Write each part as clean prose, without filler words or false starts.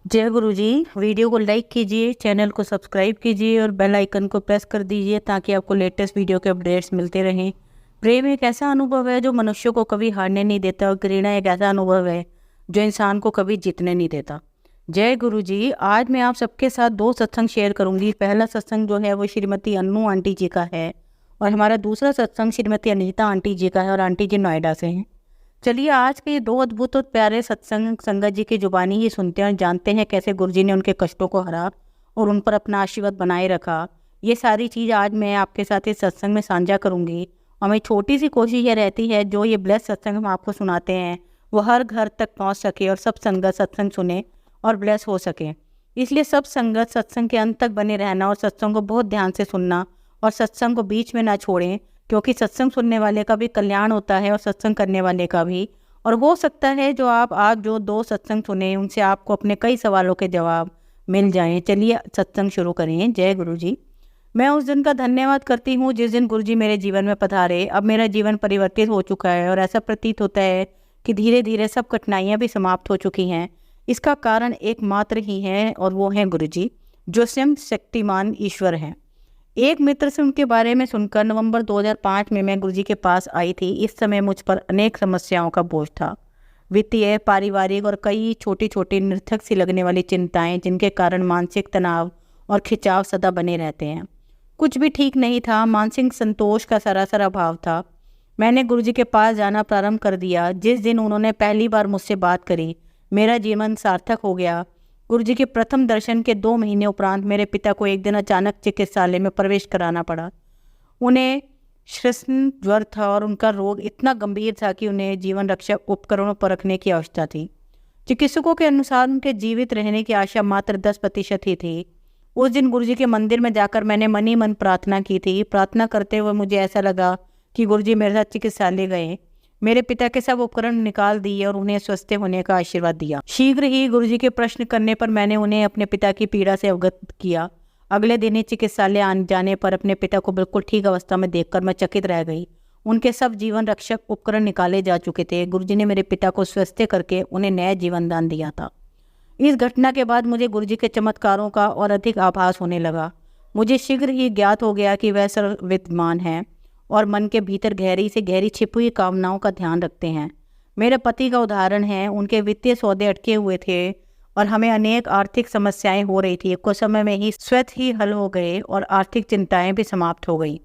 जय गुरु जी। वीडियो को लाइक कीजिए, चैनल को सब्सक्राइब कीजिए और बेल आइकन को प्रेस कर दीजिए ताकि आपको लेटेस्ट वीडियो के अपडेट्स मिलते रहें। प्रेम एक ऐसा अनुभव है जो मनुष्य को कभी हारने नहीं देता और घृणा एक ऐसा अनुभव है जो इंसान को कभी जीतने नहीं देता। जय गुरु जी। आज मैं आप सबके साथ दो सत्संग शेयर करूंगी। पहला सत्संग जो है वो श्रीमती अन्नू आंटी जी का है और हमारा दूसरा सत्संग श्रीमती अनीता आंटी जी का है और आंटी जी नोएडा से हैं। चलिए आज के ये दो अद्भुत और प्यारे सत्संग संगत जी की जुबानी ही सुनते हैं और जानते हैं कैसे गुरुजी ने उनके कष्टों को हरा और उन पर अपना आशीर्वाद बनाए रखा। ये सारी चीज़ आज मैं आपके साथ इस सत्संग में साझा करूंगी और मेरी छोटी सी कोशिश ये रहती है जो ये ब्लेस सत्संग हम आपको सुनाते हैं वो हर घर तक पहुंच सके और सब संगत सत्संग सुने और ब्लेस हो सके। इसलिए सब संगत सत्संग के अंत तक बने रहना और सत्संग को बहुत ध्यान से सुनना और सत्संग को बीच में ना छोड़ें, क्योंकि सत्संग सुनने वाले का भी कल्याण होता है और सत्संग करने वाले का भी। और हो सकता है जो आप आज जो दो सत्संग सुने उनसे आपको अपने कई सवालों के जवाब मिल जाएं। चलिए सत्संग शुरू करें। जय गुरु जी। मैं उस दिन का धन्यवाद करती हूँ जिस दिन गुरु जी मेरे जीवन में पधारे। अब मेरा जीवन परिवर्तित हो चुका है और ऐसा प्रतीत होता है कि धीरे धीरे सब कठिनाइयाँ भी समाप्त हो चुकी हैं। इसका कारण एकमात्र ही है और वो है गुरु जी, जो स्वयं शक्तिमान ईश्वर हैं। एक मित्र से उनके बारे में सुनकर नवंबर 2005 में मैं गुरुजी के पास आई थी। इस समय मुझ पर अनेक समस्याओं का बोझ था, वित्तीय, पारिवारिक और कई छोटी छोटी निरर्थक सी लगने वाली चिंताएं, जिनके कारण मानसिक तनाव और खिंचाव सदा बने रहते हैं। कुछ भी ठीक नहीं था, मानसिक संतोष का सरासर अभाव था। मैंने गुरुजी के पास जाना प्रारंभ कर दिया। जिस दिन उन्होंने पहली बार मुझसे बात करी मेरा जीवन सार्थक हो गया। गुरुजी के प्रथम दर्शन के 2 महीने उपरांत मेरे पिता को एक दिन अचानक चिकित्सालय में प्रवेश कराना पड़ा। उन्हें श्वसन ज्वर था और उनका रोग इतना गंभीर था कि उन्हें जीवन रक्षक उपकरणों पर रखने की आवश्यकता थी। चिकित्सकों के अनुसार उनके जीवित रहने की आशा मात्र 10% ही थी। उस दिन गुरुजी के मंदिर में जाकर मैंने मन ही मन प्रार्थना की थी। प्रार्थना करते हुए मुझे ऐसा लगा कि गुरुजी मेरे साथ चिकित्सालय गए, मेरे पिता के सब उपकरण निकाल दिए और उन्हें स्वस्थ होने का आशीर्वाद दिया। शीघ्र ही गुरुजी के प्रश्न करने पर मैंने उन्हें अपने पिता की पीड़ा से अवगत किया। अगले दिन ही चिकित्सालय आने जाने पर अपने पिता को बिल्कुल ठीक अवस्था में देखकर मैं चकित रह गई। उनके सब जीवन रक्षक उपकरण निकाले जा चुके थे। गुरुजी ने मेरे पिता को स्वस्थ करके उन्हें नया जीवन दान दिया था। इस घटना के बाद मुझे गुरुजी के चमत्कारों का और अधिक आभास होने लगा। मुझे शीघ्र ही ज्ञात हो गया कि वह सर्वविद्यमान है और मन के भीतर गहरी से गहरी छिपी हुई कामनाओं का ध्यान रखते हैं। मेरे पति का उदाहरण है। उनके वित्तीय सौदे अटके हुए थे और हमें अनेक आर्थिक समस्याएं हो रही थी। कुछ समय में ही स्वतः ही हल हो गए और आर्थिक चिंताएं भी समाप्त हो गई।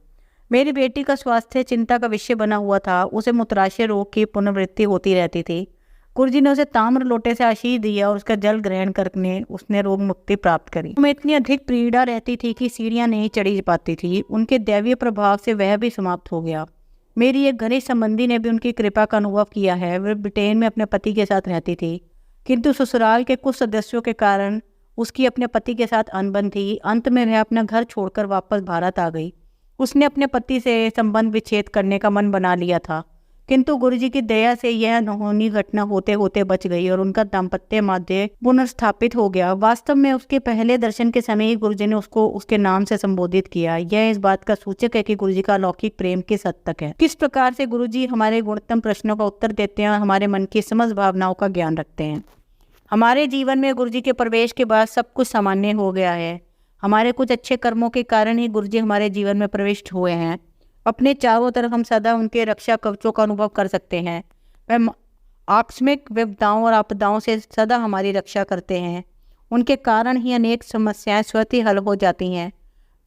मेरी बेटी का स्वास्थ्य चिंता का विषय बना हुआ था। उसे मूत्राशय रोग की पुनरावृत्ति होती रहती थी। गुरुजी ने उसे ताम्र लोटे से आशीष दिया और उसका जल ग्रहण करके उसने रोग मुक्ति प्राप्त करी। उनमें इतनी अधिक पीड़ा रहती थी कि सीढ़ियां नहीं चढ़ी पाती थी। उनके दैवीय प्रभाव से वह भी समाप्त हो गया। मेरी एक घनिष्ठ संबंधी ने भी उनकी कृपा का अनुभव किया है। वह ब्रिटेन में अपने पति के साथ रहती थी, किंतु ससुराल के कुछ सदस्यों के कारण उसकी अपने पति के साथ अनबन थी। अंत में वह अपना घर छोड़कर वापस भारत आ गई। उसने अपने पति से संबंध विच्छेद करने का मन बना लिया था, किंतु गुरुजी की दया से यह अनहोनी घटना होते होते बच गई और उनका दाम्पत्य माध्य पुनर्स्थापित हो गया। वास्तव में उसके पहले दर्शन के समय ही गुरुजी ने उसको उसके नाम से संबोधित किया। यह इस बात का सूचक है कि गुरुजी का अलौकिक प्रेम किस हद तक है। किस प्रकार से गुरुजी हमारे गुणतम प्रश्नों का उत्तर देते हैं और हमारे मन की समस्त भावनाओं का ज्ञान रखते हैं। हमारे जीवन में गुरुजी के प्रवेश के बाद सब कुछ सामान्य हो गया है। हमारे कुछ अच्छे कर्मों के कारण ही गुरुजी हमारे जीवन में प्रविष्ट हुए हैं। अपने चारों तरफ हम सदा उनके रक्षा कवचों का अनुभव कर सकते हैं। वह आकस्मिक विपदाओं और आपदाओं से सदा हमारी रक्षा करते हैं। उनके कारण ही अनेक समस्याएं स्वतः ही हल हो जाती हैं।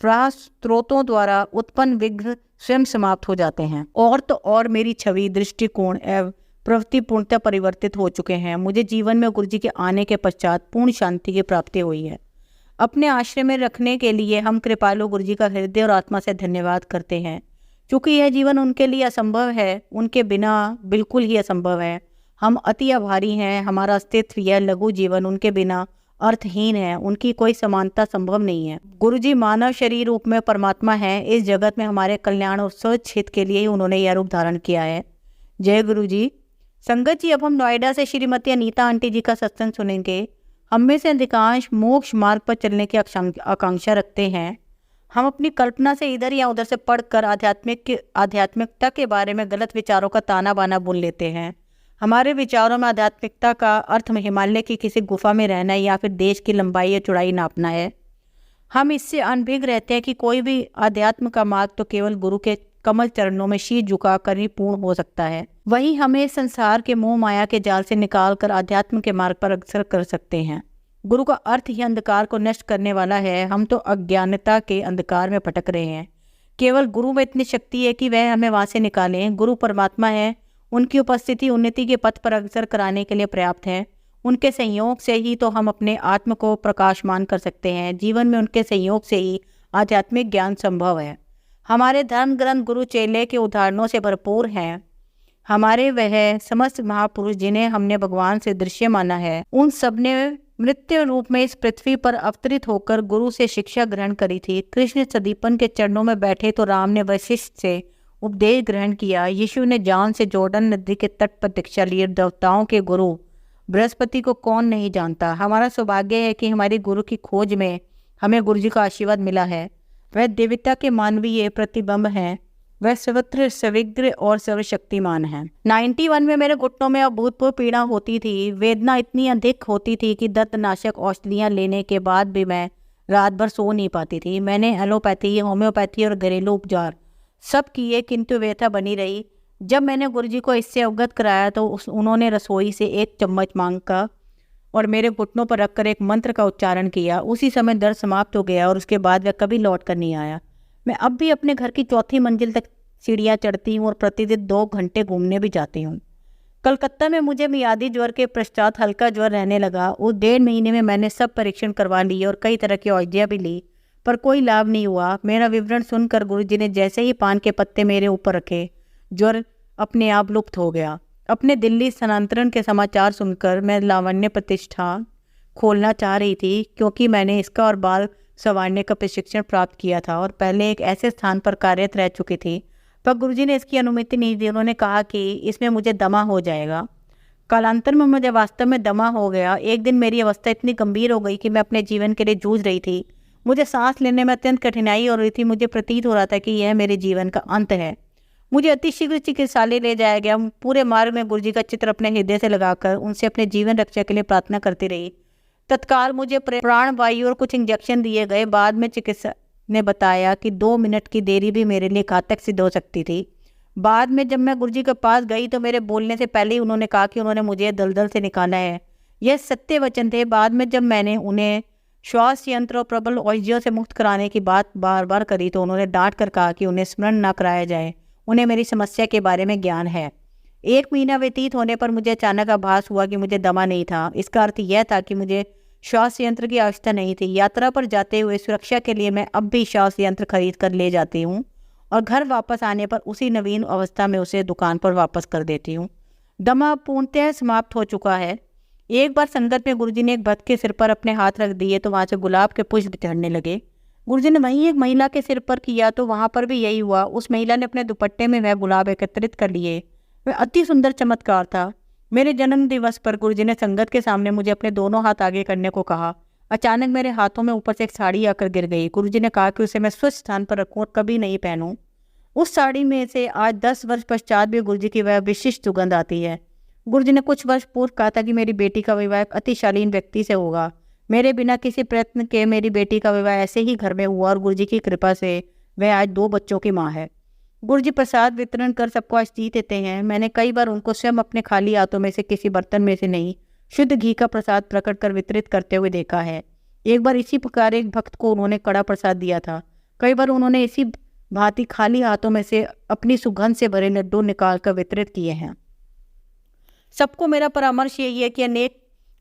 प्राह स्रोतों द्वारा उत्पन्न विघ्न स्वयं समाप्त हो जाते हैं। और तो और मेरी छवि, दृष्टिकोण एवं प्रवृत्ति पूर्णतः परिवर्तित हो चुके हैं। मुझे जीवन में गुरुजी के आने के पश्चात पूर्ण शांति की प्राप्ति हुई है। अपने आश्रय में रखने के लिए हम कृपालु गुरुजी का हृदय और आत्मा से धन्यवाद करते हैं। क्योंकि यह जीवन उनके लिए असंभव है, उनके बिना बिल्कुल ही असंभव है। हम अति आभारी हैं। हमारा अस्तित्व, यह लघु जीवन उनके बिना अर्थहीन है। उनकी कोई समानता संभव नहीं है। गुरुजी मानव शरीर रूप में परमात्मा है। इस जगत में हमारे कल्याण और स्वच्छ हित के लिए ही उन्होंने यह रूप धारण किया है। जय गुरु जी। संगत जी, अब हम नोएडा से श्रीमती अनीता आंटी जी का सत्संग सुनेंगे। हम में से अधिकांश मोक्ष मार्ग पर चलने की आकांक्षा रखते हैं। हम अपनी कल्पना से इधर या उधर से पढ़कर आध्यात्मिकता के बारे में गलत विचारों का ताना बाना बुन लेते हैं। हमारे विचारों में आध्यात्मिकता का अर्थ में हिमालय की किसी गुफा में रहना या फिर देश की लंबाई या चौड़ाई नापना है। हम इससे अनभिज्ञ रहते हैं कि कोई भी अध्यात्म का मार्ग तो केवल गुरु के कमल चरणों में शीश झुका कर ही पूर्ण हो सकता है। वही हमें संसार के मोह माया के जाल से निकाल कर अध्यात्म के मार्ग पर अग्रसर कर सकते हैं। गुरु का अर्थ ही अंधकार को नष्ट करने वाला है। हम तो अज्ञानता के अंधकार में भटक रहे हैं। केवल गुरु में इतनी शक्ति है कि वह हमें वहां से निकालें। गुरु परमात्मा है, उनकी उपस्थिति उन्नति के पथ पर अग्रसर कराने के लिए पर्याप्त है। उनके संयोग से ही तो हम अपने आत्म को प्रकाशमान कर सकते हैं। जीवन में उनके संयोग से ही आध्यात्मिक ज्ञान संभव है। हमारे धर्म ग्रंथ गुरु चेले के उदाहरणों से भरपूर हैं। हमारे वह समस्त महापुरुष जिन्हें हमने भगवान से दृश्य माना है, उन सब ने मृत्यु रूप में इस पृथ्वी पर अवतरित होकर गुरु से शिक्षा ग्रहण करी थी। कृष्ण सदीपन के चरणों में बैठे तो राम ने वशिष्ठ से उपदेश ग्रहण किया। यीशु ने जॉन से जॉर्डन नदी के तट पर दीक्षा ली। देवताओं के गुरु बृहस्पति को कौन नहीं जानता। हमारा सौभाग्य है कि हमारी गुरु की खोज में हमें गुरु जी का आशीर्वाद मिला है। वह देवता के मानवीय प्रतिबिंब हैं। वह सर्वत्र सर्वज्ञ और सर्वशक्तिमान है। 91 में मेरे घुटनों में अभूतपूर्व पीड़ा होती थी। वेदना इतनी अधिक होती थी कि दर्दनाशक औषधियाँ लेने के बाद भी मैं रात भर सो नहीं पाती थी। मैंने एलोपैथी, होम्योपैथी और घरेलू उपचार सब किए, किंतु व्यथा बनी रही। जब मैंने गुरुजी को इससे अवगत कराया तो उन्होंने रसोई से एक चम्मच मांगा और मेरे घुटनों पर रखकर एक मंत्र का उच्चारण किया। उसी समय दर्द समाप्त हो गया और उसके बाद वह कभी लौट कर नहीं आया। मैं अब भी अपने घर की 4थी मंजिल तक सीढ़ियाँ चढ़ती हूँ और प्रतिदिन 2 घंटे घूमने भी जाती हूँ। कलकत्ता में मुझे मियादी ज्वर के पश्चात हल्का ज्वर रहने लगा। उस 1.5 महीने में मैंने सब परीक्षण करवा लिए और कई तरह की औषधियाँ भी ली, पर कोई लाभ नहीं हुआ। मेरा विवरण सुनकर गुरुजी ने जैसे ही पान के पत्ते मेरे ऊपर रखे, ज्वर अपने आप लुप्त हो गया। अपने दिल्ली स्थानांतरण के समाचार सुनकर मैं लावण्य प्रतिष्ठान खोलना चाह रही थी, क्योंकि मैंने इसका और बाल संवारने का प्रशिक्षण प्राप्त किया था और पहले एक ऐसे स्थान पर कार्यरत रह चुकी थी, पर गुरुजी ने इसकी अनुमति नहीं दी। उन्होंने कहा कि इसमें मुझे दमा हो जाएगा। कालांतर में मुझे वास्तव में दमा हो गया। एक दिन मेरी अवस्था इतनी गंभीर हो गई कि मैं अपने जीवन के लिए जूझ रही थी। मुझे सांस लेने में अत्यंत कठिनाई हो रही थी। मुझे प्रतीत हो रहा था कि यह मेरे जीवन का अंत है। मुझे अतिशीघ्र चिकित्सालय ले जाया गया। पूरे मार्ग में गुरुजी का चित्र अपने हृदय से लगाकर उनसे अपने जीवन रक्षा के लिए प्रार्थना करती रही। तत्काल मुझे प्राण वायु और कुछ इंजेक्शन दिए गए। बाद में चिकित्सक ने बताया कि 2 मिनट की देरी भी मेरे लिए घातक सिद्ध हो सकती थी। बाद में जब मैं गुरुजी के पास गई तो मेरे बोलने से पहले ही उन्होंने कहा कि उन्होंने मुझे दलदल से निकाला है। यह सत्य वचन थे। बाद में जब मैंने उन्हें श्वास यंत्र और प्रबल औषधियों से मुक्त कराने की बात बार बार करी तो उन्होंने डांट कर कहा कि उन्हें स्मरण न कराया जाए, उन्हें मेरी समस्या के बारे में ज्ञान है। 1 महीना व्यतीत होने पर मुझे अचानक आभास हुआ कि मुझे दमा नहीं था। इसका अर्थ यह था कि मुझे श्वास यंत्र की आवश्यकता नहीं थी। यात्रा पर जाते हुए सुरक्षा के लिए मैं अब भी श्वास यंत्र खरीद कर ले जाती हूँ और घर वापस आने पर उसी नवीन अवस्था में उसे दुकान पर वापस कर देती हूँ। दमा पूर्णतः समाप्त हो चुका है। एक बार संगत में गुरुजी ने एक भक्त के सिर पर अपने हाथ रख दिए तो वहाँ से गुलाब के पुष्प झड़ने लगे। गुरुजी ने वहीं एक महिला के सिर पर किया तो वहाँ पर भी यही हुआ। उस महिला ने अपने दुपट्टे में वह गुलाब एकत्रित कर लिए। वह अति सुंदर चमत्कार था। मेरे जन्म दिवस पर गुरुजी ने संगत के सामने मुझे अपने दोनों हाथ आगे करने को कहा। अचानक मेरे हाथों में ऊपर से एक साड़ी आकर गिर गई। गुरुजी ने कहा कि उसे मैं स्वच्छ स्थान पर रखूं और कभी नहीं पहनूं। उस साड़ी में से आज 10 वर्ष पश्चात भी गुरुजी की वह विशिष्ट सुगंध आती है। गुरुजी ने कुछ वर्ष पूर्व कहा था कि मेरी बेटी का विवाह एक अतिशालीन व्यक्ति से होगा। मेरे बिना किसी प्रयत्न के मेरी बेटी का विवाह ऐसे ही घर में हुआ और गुरुजी की कृपा से वह आज 2 बच्चों की माँ है। गुरुजी प्रसाद वितरण कर सबको आशीष देते हैं। मैंने कई बार उनको स्वयं अपने खाली हाथों में से किसी बर्तन में से नहीं, शुद्ध घी का प्रसाद प्रकट कर वितरित करते हुए देखा है। एक बार इसी प्रकार एक भक्त को उन्होंने कड़ा प्रसाद दिया था। कई बार उन्होंने इसी भांति खाली हाथों में से अपनी सुगंध से भरे लड्डू निकाल कर वितरित किए हैं। सबको मेरा परामर्श यही है कि अनेक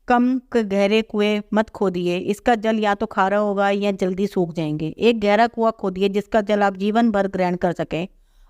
कम गहरे कुएं मत खोदिए। इसका जल या तो खारा होगा या जल्दी सूख जाएंगे। एक गहरा कुआं खोदिए जिसका जल आप जीवन भर ग्रहण कर सकें।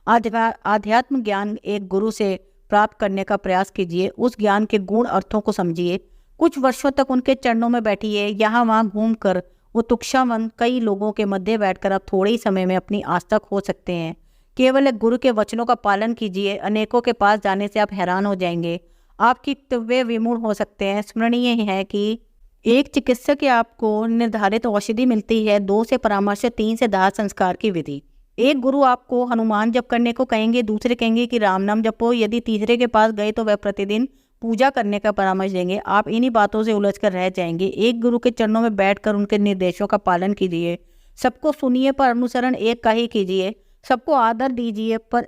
आध्यात्म ज्ञान एक गुरु से प्राप्त करने का प्रयास कीजिए। उस ज्ञान के गुण अर्थों को समझिए। कुछ वर्षों तक उनके चरणों में बैठिए। यहाँ वहाँ घूमकर वो तुक्षावन कई लोगों के मध्य बैठकर आप थोड़े ही समय में अपनी आस्था खो सकते हैं। केवल एक गुरु के वचनों का पालन कीजिए। अनेकों के पास जाने से आप हैरान हो जाएंगे। आपकी तवे विमूढ़ हो सकते हैं। स्मरणीय है कि एक चिकित्सक आपको निर्धारित औषधि मिलती है, 2 से परामर्श, 3 से दाह संस्कार की विधि। एक गुरु आपको हनुमान जप करने को कहेंगे, दूसरे कहेंगे कि राम नाम जपो। यदि तीसरे के पास गए तो वह प्रतिदिन पूजा करने का परामर्श देंगे। आप इन्हीं बातों से उलझ कर रह जाएंगे। एक गुरु के चरणों में बैठकर उनके निर्देशों का पालन कीजिए। सबको सुनिए पर अनुसरण एक का ही कीजिए। सबको आदर दीजिए पर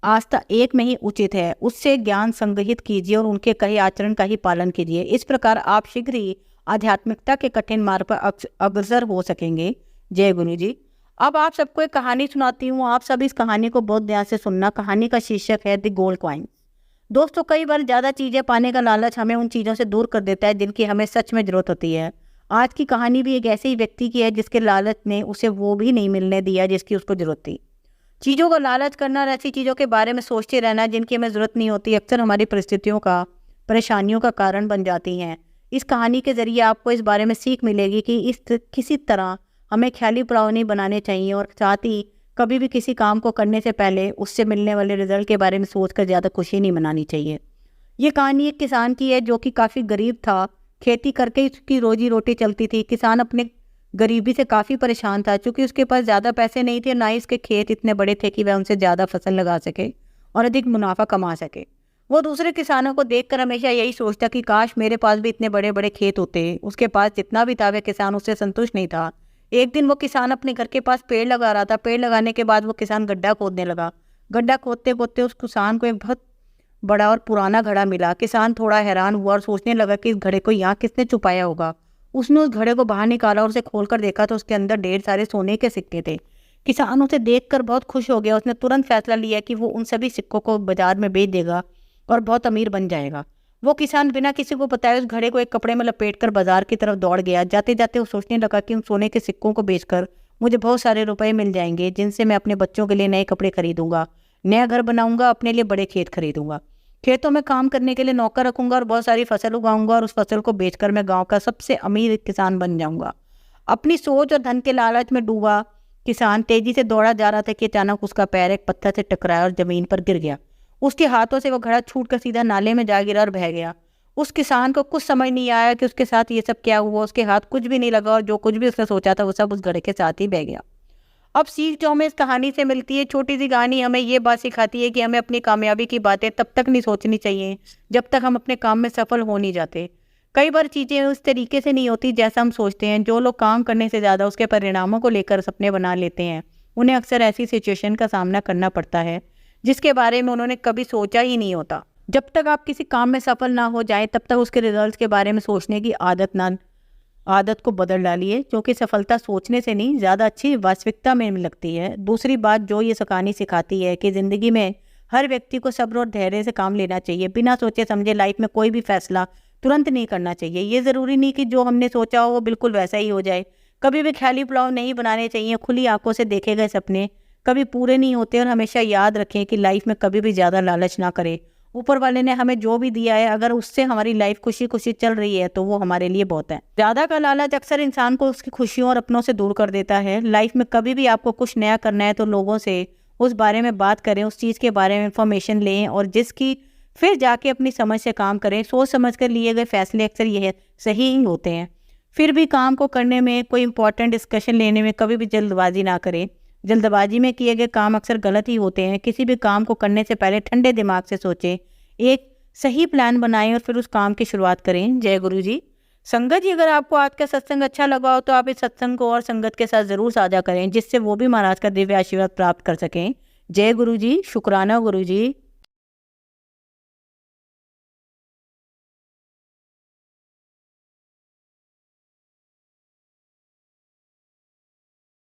आस्था एक में ही उचित है। उससे ज्ञान संग्रहित कीजिए और उनके कहे आचरण का ही पालन कीजिए। इस प्रकार आप शीघ्र ही आध्यात्मिकता के कठिन मार्ग पर अग्रसर हो सकेंगे। जय गुरु जी। अब आप सबको एक कहानी सुनाती हूँ। आप सब इस कहानी को बहुत ध्यान से सुनना। कहानी का शीर्षक है द गोल्ड कॉइन। दोस्तों, कई बार ज़्यादा चीज़ें पाने का लालच हमें उन चीज़ों से दूर कर देता है जिनकी हमें सच में ज़रूरत होती है। आज की कहानी भी एक ऐसे ही व्यक्ति की है जिसके लालच ने उसे वो भी नहीं मिलने दिया जिसकी उसको ज़रूरत थी। चीज़ों का लालच करना और ऐसी चीज़ों के बारे में सोचते रहना जिनकी हमें ज़रूरत नहीं होती अक्सर हमारी परिस्थितियों का परेशानियों का कारण बन जाती हैं। इस कहानी के ज़रिए आपको इस बारे में सीख मिलेगी कि किसी तरह हमें ख्याली पुलाव नहीं बनाने चाहिए और साथ ही कभी भी किसी काम को करने से पहले उससे मिलने वाले रिजल्ट के बारे में सोचकर ज़्यादा खुशी नहीं मनानी चाहिए। ये कहानी एक किसान की है जो कि काफ़ी गरीब था। खेती करके ही उसकी रोजी रोटी चलती थी। किसान अपने गरीबी से काफ़ी परेशान था क्योंकि उसके पास ज़्यादा पैसे नहीं थे, ना ही उसके खेत इतने बड़े थे कि वह उनसे ज़्यादा फसल लगा सके और अधिक मुनाफा कमा सके। वो दूसरे किसानों को देखकर हमेशा यही सोचता कि काश मेरे पास भी इतने बड़े बड़े खेत होते। उसके पास जितना भी था वह किसान उससे संतुष्ट नहीं था। एक दिन वो किसान अपने घर के पास पेड़ लगा रहा था। पेड़ लगाने के बाद वो किसान गड्ढा खोदने लगा। गड्ढा खोदते खोदते उस किसान को एक बहुत बड़ा और पुराना घड़ा मिला। किसान थोड़ा हैरान हुआ और सोचने लगा कि इस घड़े को यहाँ किसने छुपाया होगा। उसने उस घड़े को बाहर निकाला और उसे खोलकर देखा तो उसके अंदर ढेर सारे सोने के सिक्के थे। किसान उसे देखकर बहुत खुश हो गया। उसने तुरंत फैसला लिया कि वो उन सभी सिक्कों को बाजार में बेच देगा और बहुत अमीर बन जाएगा। वो किसान बिना किसी को बताए उस घड़े को एक कपड़े में लपेटकर बाजार की तरफ दौड़ गया। जाते जाते वो सोचने लगा कि उन सोने के सिक्कों को बेचकर मुझे बहुत सारे रुपए मिल जाएंगे जिनसे मैं अपने बच्चों के लिए नए कपड़े खरीदूंगा, नया घर बनाऊंगा, अपने लिए बड़े खेत खरीदूंगा, खेतों में काम करने के लिए नौकर रखूंगा और बहुत सारी फसल उगाऊंगा और उस फसल को बेचकर मैं गाँव का सबसे अमीर किसान बन जाऊंगा। अपनी सोच और धन के लालच में डूबा किसान तेजी से दौड़ा जा रहा था कि अचानक उसका पैर एक पत्थर से टकराया और जमीन पर गिर गया। उसके हाथों से वो घड़ा छूटकर सीधा नाले में जा गिरा और बह गया। उस किसान को कुछ समझ नहीं आया कि उसके साथ ये सब क्या हुआ। उसके हाथ कुछ भी नहीं लगा और जो कुछ भी उसने सोचा था वो सब उस घड़े के साथ ही बह गया। अब सीख जो हमें इस कहानी से मिलती है, छोटी सी कहानी हमें ये बात सिखाती है कि हमें अपनी कामयाबी की बातें तब तक नहीं सोचनी चाहिए जब तक हम अपने काम में सफल हो नहीं जाते। कई बार चीज़ें उस तरीके से नहीं होती जैसा हम सोचते हैं। जो लोग काम करने से ज़्यादा उसके परिणामों को लेकर सपने बना लेते हैं उन्हें अक्सर ऐसी सिचुएशन का सामना करना पड़ता है जिसके बारे में उन्होंने कभी सोचा ही नहीं होता। जब तक आप किसी काम में सफल ना हो जाएं तब तक उसके रिजल्ट्स के बारे में सोचने की आदत को बदल डालिए, क्योंकि सफलता सोचने से नहीं ज़्यादा अच्छी वास्तविकता में लगती है। दूसरी बात जो ये कहानी सिखाती है कि ज़िंदगी में हर व्यक्ति को सब्र और धैर्य से काम लेना चाहिए। बिना सोचे समझे लाइफ में कोई भी फैसला तुरंत नहीं करना चाहिए। ये ज़रूरी नहीं कि जो हमने सोचा हो वो बिल्कुल वैसा ही हो जाए। कभी भी ख्याली पुलाव नहीं बनाने चाहिए। खुली आंखों से देखे गए सपने कभी पूरे नहीं होते और हमेशा याद रखें कि लाइफ में कभी भी ज़्यादा लालच ना करें। ऊपर वाले ने हमें जो भी दिया है अगर उससे हमारी लाइफ खुशी खुशी चल रही है तो वो हमारे लिए बहुत है। ज़्यादा का लालच अक्सर इंसान को उसकी खुशियों और अपनों से दूर कर देता है। लाइफ में कभी भी आपको कुछ नया करना है तो लोगों से उस बारे में बात करें, उस चीज़ के बारे में इंफॉर्मेशन लें और जिसकी फिर जाके अपनी समझ से काम करें। सोच समझ कर लिए गए फैसले अक्सर यह सही ही होते हैं। फिर भी काम को करने में, कोई इंपॉर्टेंट डिस्कशन लेने में कभी भी जल्दबाजी ना करें। जल्दबाजी में किए गए काम अक्सर गलत ही होते हैं। किसी भी काम को करने से पहले ठंडे दिमाग से सोचें, एक सही प्लान बनाएं और फिर उस काम की शुरुआत करें। जय गुरु जी। संगत जी, अगर आपको आज का सत्संग अच्छा लगा हो तो आप इस सत्संग को और संगत के साथ ज़रूर साझा करें जिससे वो भी महाराज का दिव्य आशीर्वाद प्राप्त कर सकें। जय गुरु जी। शुक्राना गुरु जी।